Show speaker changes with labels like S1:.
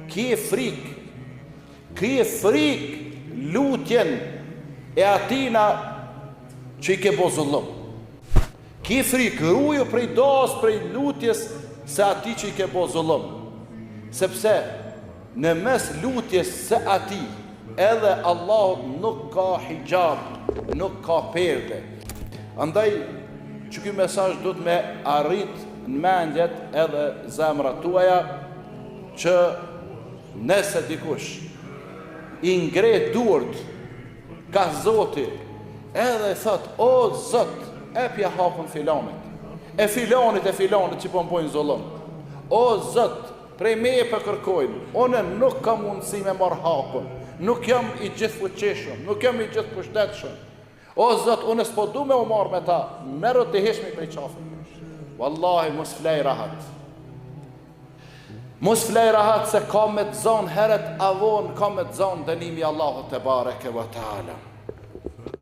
S1: Ki e frik lutjen e atina që i ke bo zullum. Ki e frik, ruju prej dos, prej lutjes se ati që i ke bo zullum. Sepse në mes lutjes se ati, edhe Allahut nuk ka hijab, nuk ka perde. Andaj, që ky mesazh do të me arrit në mendjet edhe zemrat tuaja, që nëse dikush i ngre duart ka Zoti, edhe thot, o Zot, epja hakun filanit, e filanit që po mbojnë zullum. O Zot, prej meje për kërkojnë, one nuk ka mundësi me marr hakun, nuk jam i gjithë fuqishëm, nuk jam i gjithë pushtetshëm. O Zot, unë s'po du me u marr me ta, merru të heshmi prej qafën. Wallahi, mos flej rahat. Mos flej rahat se ka me të zonë heret avon, ka me të zonë dënimi Allahut te bareke ve taala.